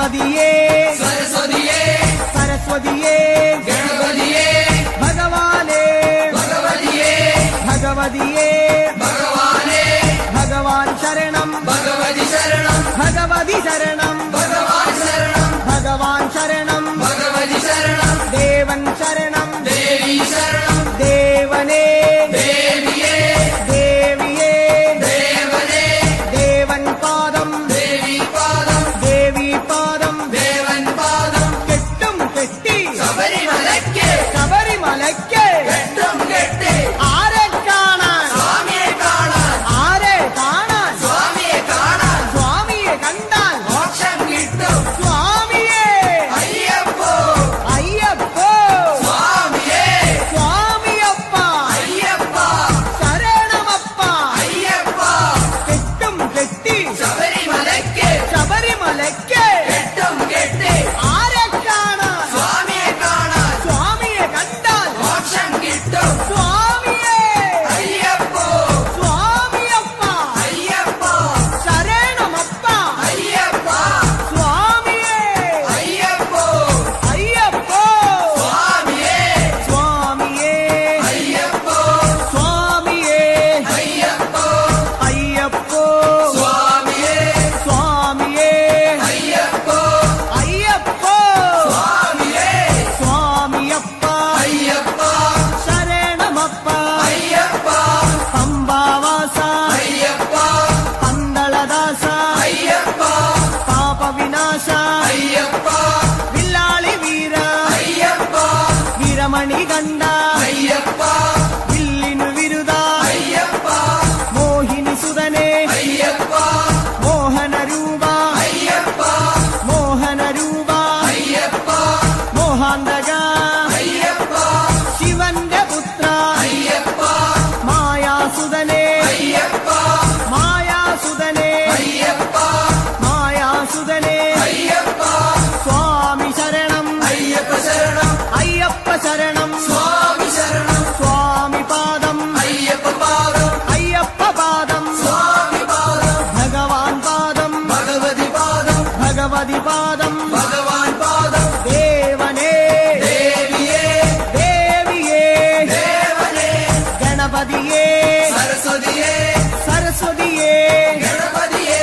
ഗണപതിയേ സരസ്വതിയേ സരസ്വതിയേ ഗണപതിയേ ഭഗവാനേ ഭഗവതിയേ ഭഗവതിയേ ഭഗവാനേ ഭഗവാൻ ശരണം ഭഗവതി ശരണം ഭഗവതി ശരണം ഭഗവാൻ ശരണം ഭഗവാൻ ശരണം ഭഗവതി ശരണം ദേവൻ ശരണം ദേവി ശരണം ദേവനേ ദേവിയേ ദേവിയേ ദേവനേ ദേവൻ പാദം ദേവി പാദം ദേവി പാദം ദേവൻ പാദം കെട്ടും കെട്ടി ശബരിമലയ്ക്ക് ശബരിമലയ്ക്ക് കെട്ടും കെട്ടി ആരെ കാണാൻ സ്വാമിയെ കാണാൻ ആരെ കാണാൻ സ്വാമിയെ കാണാൻ സ്വാമിയെ കണ്ടാൽ മോക്ഷം കിട്ടും സ്വാമിയേ അയ്യപ്പോ അയ്യപ്പോ സ്വാമിയേ സ്വാമിയപ്പ അയ്യപ്പ ശരണമപ്പ അയ്യപ്പ കെട്ടും കെട്ടി ശബരിമലയ്ക്ക് ശബരിമലയ്ക്ക് കെട്ടും കെട്ടി ആരെ കാണാൻ സ്വാമിയെ കാണാൻ സ്വാമിയെ കണ്ടാൽ മോക്ഷം കിട്ടും സ്വാമിയേ അയ്യപ്പോ സ്വാമിയപ്പ അയ്യപ്പ ശരണമപ്പ അയ്യപ്പ സ്വാമിയേ അയ്യപ്പോ അയ്യപ്പോ സ്വാമിയേ സ്വാമിയേ അയ്യപ്പോ സ്വാമിയേ അയ്യപ്പോ അയ്യപ്പോ സ്വാമിയേ സ്വാമിയേ അയ്യപ്പോ അയ്യപ്പോ സ്വാമിയേ സ്വാമിയപ്പ അയ്യപ്പ ശരണമപ്പ അയ്യപ്പ പമ്പാവാസ അയ്യപ്പ പന്തളദാസ അയ്യപ്പ പാപവിനാശ അയ്യപ്പ വില്ലാളി വീര അയ്യപ്പ വീരമണി കണ്ട അയ്യപ്പ വില്ലിനു വിരുദ അയ്യപ്പ മോഹിനി സുതനെ അയ്യപ്പ മോഹനരൂപ അയ്യപ്പ മോഹനരൂപ അയ്യപ്പ മോഹാന്തക അയ്യപ്പ ശിവന്റെ പുത്ര അയ്യപ്പ മായാസുതനെ അയ്യപ്പ മായാസുതനെ അയ്യപ്പ മായാസുതനെ അയ്യപ്പ സ്വാമി ശരണം അയ്യപ്പ ശരണം അയ്യപ്പ ശരണം സ്വാമി ശരണം സ്വാമി പാദം അയ്യപ്പ പാദം അയ്യപ്പ പാദം സ്വാമി പാദം ഭഗവാൻ പാദം ഭഗവതി പാദം ഭഗവതി പാദം ഭഗവാൻ പാദം ദേവനേ ദേവിയേ ദേവിയേ ദേവനേ ഗണപതിയേ സരസ്വതിയേ സരസ്വതിയേ ഗണപതിയേ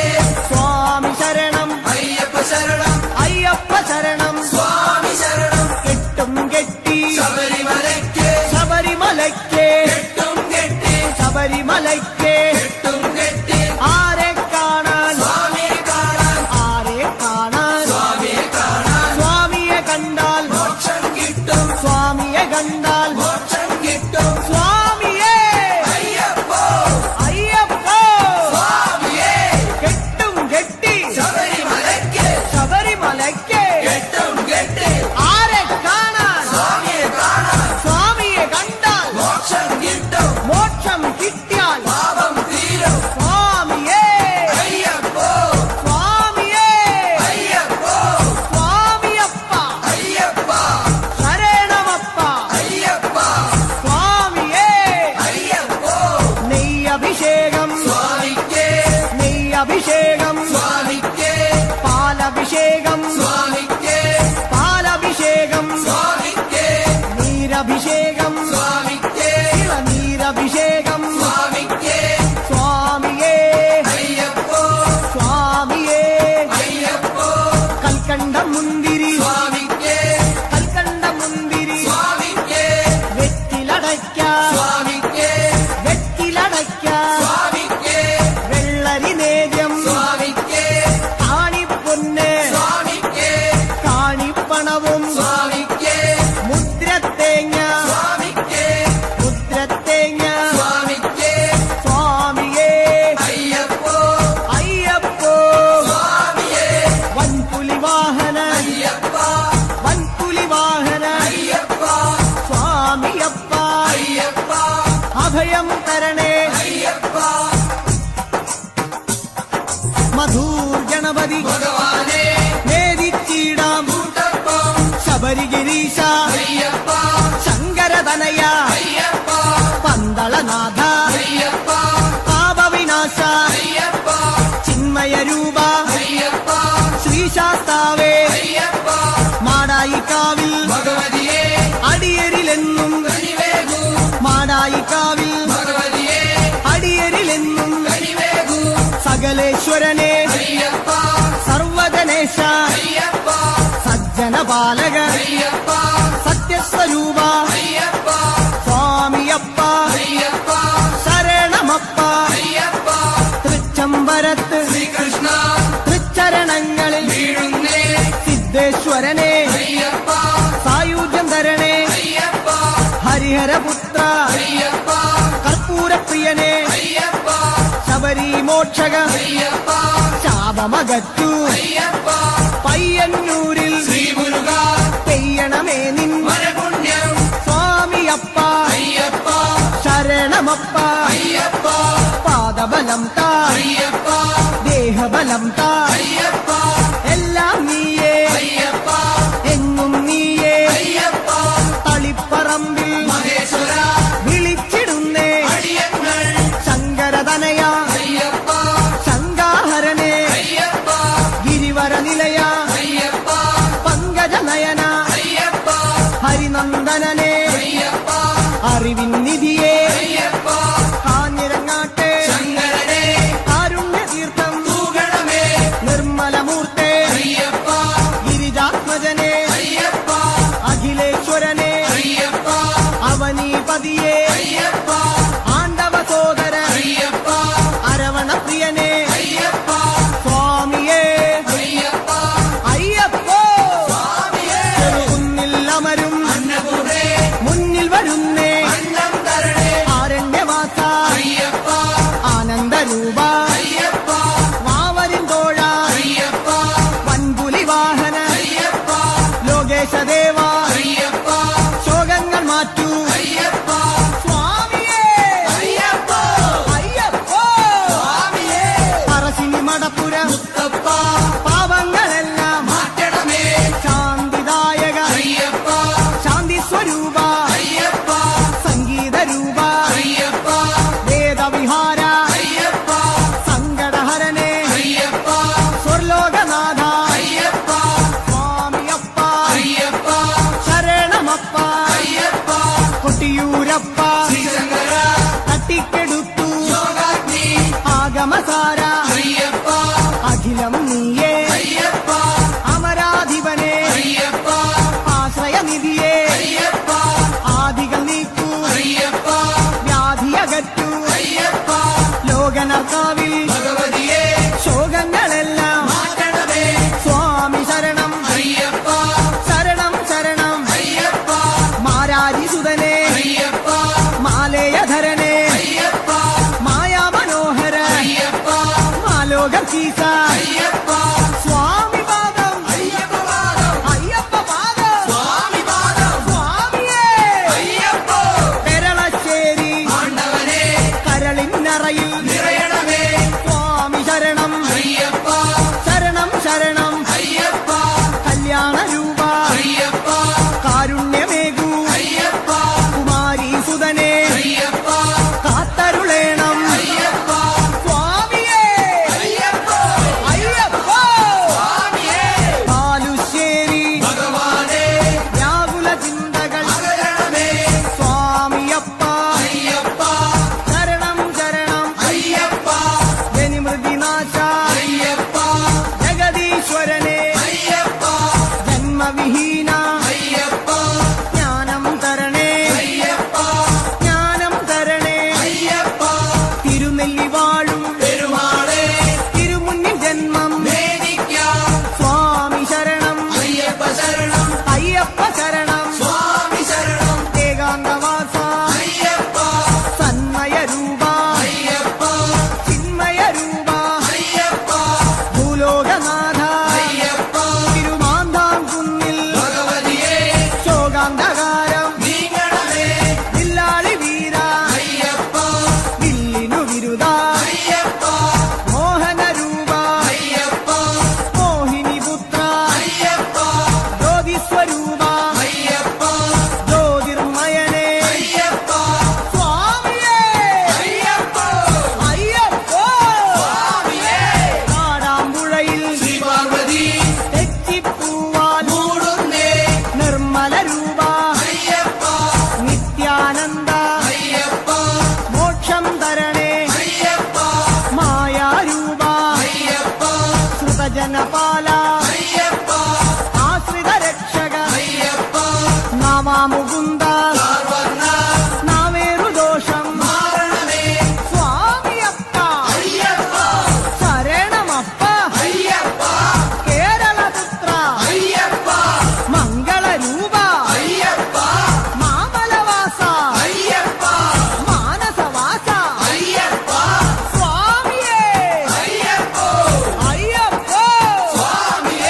സ്വാമി ശരണം അയ്യപ്പ ശരണം അയ്യപ്പ ശരണം സ്വാമി ശരണം കെട്ടും കെട്ടി ശബരിമലയ്ക്ക് ശബരിമലയ്ക്ക് കെട്ടും കെട്ടി ശബരിമലയ്ക്ക് കെട്ടും കെട്ടി ആരെ കാണാൻ സ്വാമിയെ കാണാൻ ആരെ കാണാൻ സ്വാമിയെ കാണാൻ സ്വാമിയെ കണ്ടാൽ മോക്ഷം കിട്ടും സ്വാമിയെ കണ്ടാൽ മോക്ഷം കിട്ടും സ്വാമിയേ അയ്യപ്പോ അയ്യപ്പോ സ്വാമിയേ കെട്ടും കെട്ടി ശബരിമലയ്ക്ക് ശബരിമലയ്ക്ക് കെട്ടും കെട്ടി ആരെ കാണാൻ സ്വാമിയെ കാണാൻ സ്വാമിയെ കണ്ടാൽ മോക്ഷം കിട്ടും മോക്ഷം കിട്ടിയാൽ പാപം തീരും സ്വാമിയേ അയ്യപ്പോ സ്വാമിയേ അയ്യപ്പോ സ്വാമിയപ്പ അയ്യപ്പ ശരണമപ്പ അയ്യപ്പ സ്വാമിയേ അയ്യപ്പോ നെയ്യഭിഷേകം സ്വാമിക്ക് നെയ്യഭിഷേകം സ്വാമിക്ക് പാലഭിഷേകം സ്വാമിക്ക് പാലഭിഷേകം സ്വാമിക്ക് നീരഭിഷേകം സ്വാമിക്ക് നീരഭിഷേകം സ്വാമിക്ക് സ്വാമിയേ അയ്യപ്പോ സ്വാമിയേ അയ്യപ്പോ കൽക്കണ്ട മുന്തിരി സ്വാമിക്ക് കൽക്കണ്ട മുന്തിരി സ്വാമിക്ക് വെറ്റിലടയ്ക്ക സ്വാമിക്ക് വെറ്റിലടയ്ക്ക സ്വാമിക്ക് വെള്ളരി നേദ്യം സ്വാമിക്ക് കാണിപ്പൊന്ന് സ്വാമിക്ക് കാണിപ്പണവും സ്വാമിക്ക് മുദ്രത്തേങ്ങ സ്വാമിക്ക് മുദ്രത്തേങ്ങ സ്വാമിക്ക് സ്വാമിയേ അയ്യപ്പോ അയ്യപ്പോ സ്വാമിയേ വൻപുലി വാഹന അയ്യപ്പ വൻപുലി വാഹന അയ്യപ്പ സ്വാമിയപ്പ അയ്യപ്പ അഭയം തരണേ അയ്യപ്പ മധൂർ ഗണപതി ഭഗവാനേ നേദിച്ചിടാം കൂട്ടപ്പം ശബരിഗിരീശ അയ്യപ്പ ശങ്കരതനയ അയ്യപ്പ പന്തളനാഥ അയ്യപ്പ പാപവിനാശ അയ്യപ്പ ചിന്മയ രൂപ അയ്യപ്പ ശ്രീശാസ്താവേ സർവേശ്വരനെ അയ്യപ്പ സർവജനേശ അയ്യപ്പ സജ്ജനപാലക അയ്യപ്പ സത്യസ്വരൂപ അയ്യപ്പ സ്വാമിയപ്പ അയ്യപ്പ ശരണമപ്പ അയ്യപ്പ തൃച്ചംബരത്ത് ശ്രീകൃഷ്ണ തൃച്ചരണങ്ങളിൽ വീഴുന്നേ സിദ്ധേശ്വരനെ അയ്യപ്പ സായുജ്യം തരണേ അയ്യപ്പ ഹരിഹരപുത്ര അയ്യപ്പ കർപ്പൂരപ്രിയനെ അയ്യപ്പ ശബരി മോക്ഷക അയ്യപ്പ ശാപമകറ്റു അയ്യപ്പ പയ്യന്നൂരിൽ ശ്രീമുരുക പെയ്യണമേ നിൻ വരപുണ്യം സ്വാമിയപ്പ അയ്യപ്പ ശരണമപ്പ അയ്യപ്പ പാദബലം താ അയ്യപ്പ ദേഹബലം താ അയ്യപ്പ എല്ലാം നീയേ അയ്യപ്പ എങ്ങും നീയേ അയ്യപ്പ തളിപ്പറമ്പിൽ മഹേശ്വര വിളിച്ചിടുന്നേ അടിയങ്ങൾ ശങ്കരതനയ അയ്യപ്പ ശങ്കാഹരനെ അയ്യപ്പ ഗിരിവര നിലയ അയ്യപ്പ പങ്കജനയന അയ്യപ്പ ഹരിനന്ദനനെ അയ്യപ്പ അറിവിൻ നിധിയെ അയ്യപ്പ കാഞ്ഞിരങ്ങാട്ടെ ശങ്കരനെ കാരുണ്യതീർത്ഥം തൂകണമേ നിർമ്മലമൂർത്തെ അയ്യപ്പ ഗിരിജാത്മജനെ അയ്യപ്പ അഖിലേശ്വരനെ അയ്യപ്പ അവനീപതിയെ അയ്യപ്പ ആണ്ടവ സോദര അയ്യപ്പ അരവണപ്രിയനെ അയ്യപ്പ സ്വാമിയേ അയ്യപ്പ അയ്യപ്പോ സ്വാമിയേ ചെറുകുന്നിൽ അമരും അന്നപൂർണേ മുന്നിൽ വരുന്നേ അന്നം തരണേ ആരണ്യവാസ അയ്യപ്പ ആനന്ദരൂപ അയ്യപ്പ വാവരിൻ തോഴ അയ്യപ്പ വൻപുലി വാഹന അയ്യപ്പ ലോകേശദേവ അയ്യപ്പ ശോകങ്ങൾ മാറ്റൂ അയ്യപ്പ സ്വാമിയേ അയ്യപ്പ അയ്യപ്പോ സ്വാമിയേ പറശ്ശിനി മടപ്പുര മുത്തപ്പ പാപങ്ങളെല്ലാം മാറ്റണമേ ശാന്തിദായക അയ്യപ്പ ശാന്തി സ്വരൂപ അയ്യപ്പ സംഗീതരൂപ അയ്യപ്പ വേദവിഹാര അയ്യപ്പ സങ്കടഹരനെ അയ്യപ്പ സ്വർലോകനാഥ അയ്യപ്പ സ്വാമിയപ്പ അയ്യപ്പ ശരണമപ്പ അയ്യപ്പ കൊട്ടിയൂരപ്പ ശ്രീശങ്കര തട്ടിക്കെടുത്തു യോഗാഗ്നി ആഗമസാര അയ്യപ്പ അഖിലം നീയേ അയ്യപ്പ അമരാധിപനെ അയ്യപ്പ ആശ്രയനിധിയെ അയ്യപ്പ ആദികൾ നീക്കൂ അയ്യപ്പ വ്യാധിയകറ്റു അയ്യപ്പ ലോകനർത്താവിൽ ഭഗവതിയെ ശോകങ്ങളെല്ലാം മാറ്റണമേ സ്വാമി ശരണം അയ്യപ്പ ശരണം ശരണം അയ്യപ്പ മാരാരിസുതനെ അയ്യപ്പ മാലേയധരനെ അയ്യപ്പ മായാമനോഹര അയ്യപ്പ മാലോകീസ അയ്യപ്പ സ്വാമി പാദം അയ്യപ്പ പാദം അയ്യപ്പ പാദം സ്വാമി പാദം സ്വാമിയേ അയ്യപ്പ പെരളശ്ശേരി ആണ്ടവനെ കരളിന്നറയിൽ നിറയണമേ സ്വാമി ശരണം അയ്യപ്പ ശരണം ശരണം അയ്യപ്പ കല്യാണരൂപ അയ്യപ്പ കാരുണ്യമേകൂ അയ്യപ്പ കുമാരീസുതനെ അയ്യപ്പ കാത്തരുളേണം അയ്യപ്പ സ്വാമിയേ അയ്യപ്പ അയ്യപ്പോ സ്വാമിയേ ബാലുശ്ശേരി ഭഗവാനേ വ്യാകുല ചിന്തകൾ അകരണമേ സ്വാമിയപ്പ അയ്യപ്പ ശരണം ശരണം അയ്യപ്പ ജനിമൃതിനാശ അയ്യപ്പ ജഗദീശ്വര ദ്വാരപാല അയ്യപ്പ ആശ്രിത രക്ഷക അയ്യപ്പ നവാമുകുന്ദ സർവർണ്ണ നാവേറു ദോഷം മാരണമേ സ്വാമിയപ്പ അയ്യപ്പ ശരണമപ്പ അയ്യപ്പ കേരളപുത്ര അയ്യപ്പ മംഗളരൂപ അയ്യപ്പ മാമലവാസ അയ്യപ്പ മാനസവാസ അയ്യപ്പ സ്വാമിയേ അയ്യപ്പ അയ്യപ്പ സ്വാമിയേ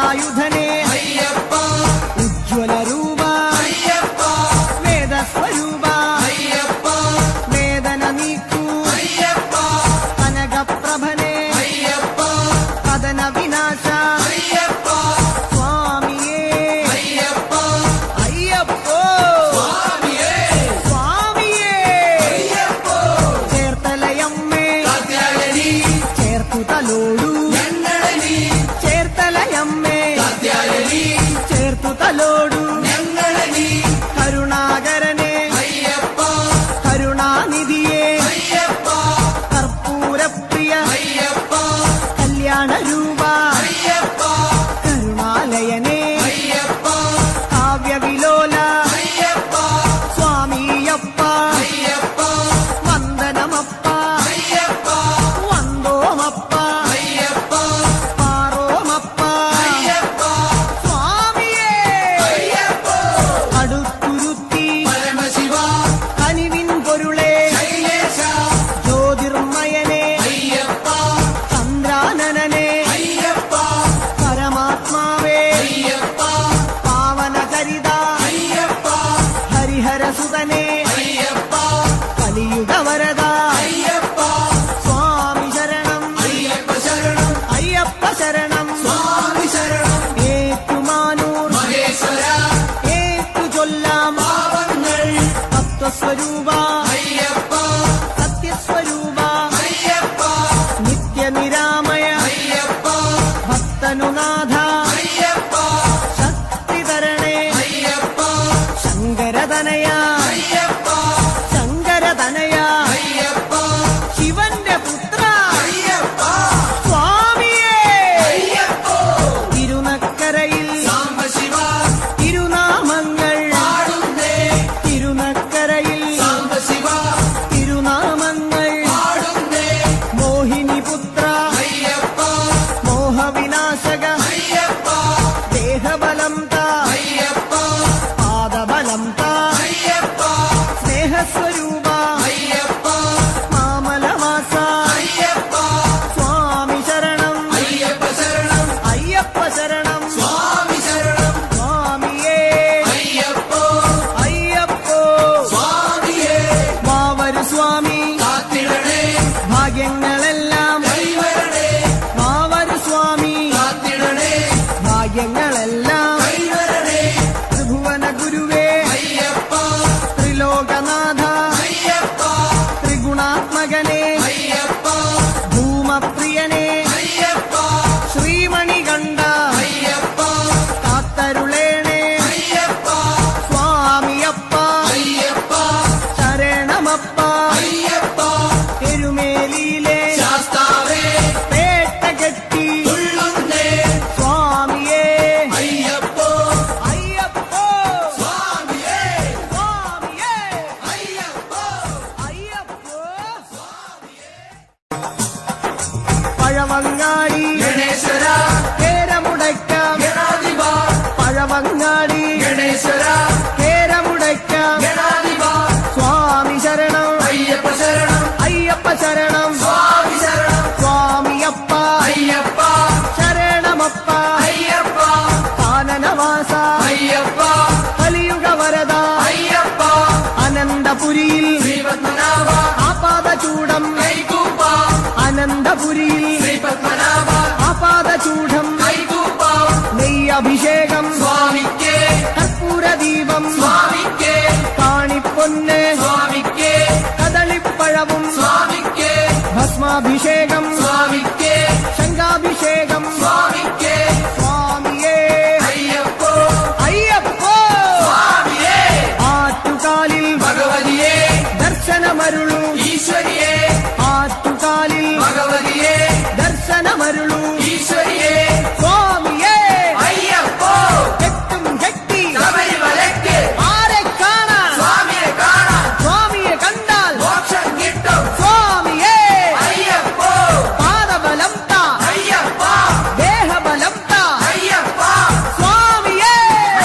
വേലായുധനെ അയ്യപ്പ ഉജ്ജ്വല രൂപ അയ്യപ്പ വേദസ്വരൂപ അയ്യപ്പ വേദന നീക്കൂ അയ്യപ്പ കനകപ്രഭനെ അയ്യപ്പ കഥന വിനാശ അയ്യപ്പ സ്വാമിയേ അയ്യപ്പ അയ്യപ്പോ സ്വാമിയേ സ്വാമിയേ അയ്യപ്പോ ചേർത്തലയമ്മേ കാത്യായനി ചേർത്തു തലോടൂ ഞങ്ങളനി ചേർത്തലയമ്മേ കാത്യായനി ചേർത്തു തലോടൂ ഞങ്ങളനി കരുണാകരനെ അയ്യപ്പ കരുണാനിധിയെ അയ്യപ്പ കർപ്പൂരപ്രിയ അയ്യപ്പ കല്യാണ രൂപ അയ്യപ്പ കരുണാലയനെ അയ്യപ്പ കാവ്യവിലോല അയ്യപ്പ സ്വാമിയപ്പ അയ്യപ്പ വന്ദനമപ്പ അയ്യപ്പ വന്ദോമപ്പ അയ്യപ്പ പാറോമപ്പ അയ്യപ്പ സ്വാമിയേ അയ്യപ്പ അടുത്തുരുത്തി പരമശിവ കനിവിൻ പൊരുളെ ശൈലേശ ജ്യോതിർമയനെ അയ്യപ്പ ചന്ദ്രാനനെ അയ്യപ്പ പരമാത്മാവേ അയ്യപ്പ പാവനചരിത അയ്യപ്പ ഹരിഹരസുതനെ അയ്യപ്പ കലിയുഗവരദ അയ്യപ്പ സ്വാമി ശരണം അയ്യപ്പ ശരണം അയ്യപ്പ ശരണം സ്വാമി ശരണം ഏറ്റുമാനൂർ മഹേശ്വര ഏറ്റു ചൊല്ലാം പാവങ്ങൾ തത്വസ്വരൂപ അയ്യപ്പ സത്യസ്വരൂപ അയ്യപ്പ നിത്യനിരാമയ അയ്യപ്പ ഭക്തനുനാഥ അയ്യപ്പ ശക്തിധരണേ അയ്യപ്പ ശങ്കരതനയ അയ്യപ്പ ശങ്കരതനയ അയ്യപ്പ ശിവന്റെ പുത്ര അയ്യപ്പ സ്വാമിയേ അയ്യപ്പ തിരുനക്കരയിൽ സാംബശിവ തിരുനാമങ്ങൾ പാടുന്നേ തിരുനക്കരയിൽ സാംബശിവ തിരുനാമങ്ങൾ പാടുന്നേ മോഹിനിപുത്ര അയ്യപ്പ മോഹവിനാശക അയ്യപ്പ ദേഹബലം താ അയ്യപ്പ പാദബലം താ അയ്യപ്പ സ്നേഹസ്വരൂപ അയ്യപ്പ മാമലവാസ അയ്യപ്പ സ്വാമി ശരണം അയ്യപ്പ ശരണം അയ്യപ്പ ശരണം സ്വാമി ശരണം സ്വാമിയേ അയ്യപ്പ അയ്യപ്പോ സ്വാമിയേ വാവരു സ്വാമി കാത്തിടണേ ഭാഗ്യങ്ങളെല്ലാം കൈവരണേ വാവരു സ്വാമി കാത്തിടണേ ഭാഗ്യങ്ങളെല്ലാം കൈവരണേ ത്രിഭുവന ഗുരുവേ അയ്യപ്പ ത്രിലോകനാഥ അയ്യപ്പ ത്രിഗുണാത്മകനെ അയ്യപ്പ ഭൂമപ്രിയനെ അയ്യപ്പ ശ്രീമണികണ്ഠ അയ്യപ്പ കാത്തരുളേണേ അയ്യപ്പ സ്വാമിയപ്പ അയ്യപ്പ ശരണമപ്പ അയ്യപ്പ എരുമേലിയിലെ ശാസ്താവേ പേട്ടകെട്ടി തുള്ളുന്നേ സ്വാമിയേ അയ്യപ്പോ അയ്യപ്പോ സ്വാമിയേ സ്വാമിയേ അയ്യപ്പോ അയ്യപ്പോ പഴവങ്ങാടി ഗണേശ്വര കേരമുടയ്ക്കാം ഗണാധിപ പഴവങ്ങാടി ഗണേശ്വര കേരമുടയ്ക്കാം ഗണാധിപ സ്വാമി ശരണം അയ്യപ്പ ശരണം അയ്യപ്പ ശരണം സ്വാമി ശരണം സ്വാമിയപ്പ അയ്യപ്പ ശരണമപ്പ അയ്യപ്പ കാനനവാസ അയ്യപ്പ കലിയുഗവരദ അയ്യപ്പ അനന്തപുരിയിൽ ശ്രീപത്മനാഭ ആപാദചൂടം കൈകൂപ്പ അനന്തപുരിയിൽ ശ്രീപത്മനാഭ ആപാദചൂഢം കൈകൂപ്പ നെയ്യഭിഷേകം സ്വാമിക്കേ കർപ്പൂരദീപം സ്വാമിക്കേ കാണിപ്പൊന്ന് സ്വാമിക്കേ കദളിപ്പഴവും സ്വാമിക്കേ ഭസ്മാഭിഷേകം സ്വാമിക്കേ ശംഖാഭിഷേകം സ്വാമിക്കേ സ്വാമിയേ അയ്യപ്പോ അയ്യപ്പോ സ്വാമിയേ ആറ്റുകാലിൽ ഭഗവതിയേ ദർശനമരുളൂ ഈശ്വരിയേ ആറ്റുകാലിൽ ഭഗവതിയേ ദർശനമരുളൂ ഈശ്വരിയേ സ്വാമിയേ അയ്യപ്പോ കെട്ടും കെട്ടി ശബരിമലയ്ക്ക് ആരെ കാണാൻ സ്വാമിയെ കാണാൻ സ്വാമിയെ കണ്ടാൽ മോക്ഷം കിട്ടും സ്വാമിയേ അയ്യപ്പോ പാദബലം താ അയ്യപ്പ ദേഹബലം താ അയ്യപ്പ സ്വാമിയേ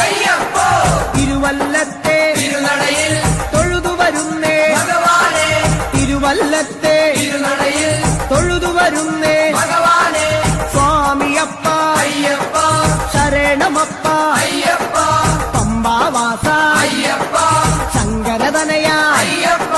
അയ്യപ്പോ തിരുവല്ലത്തെ തിരുനടയിൽ തൊഴുതു വരുന്നേ ഭഗവാനെ തിരുവല്ലത്തെ തിരുനടയിൽ തൊഴുതു വരുന്നേ ഭഗവാനെ സ്വാമി സ്വാമിയപ്പ അയ്യപ്പ ശരണമപ്പ അയ്യപ്പ പമ്പാവാസ അയ്യപ്പ ശങ്കരതനയ അയ്യപ്പ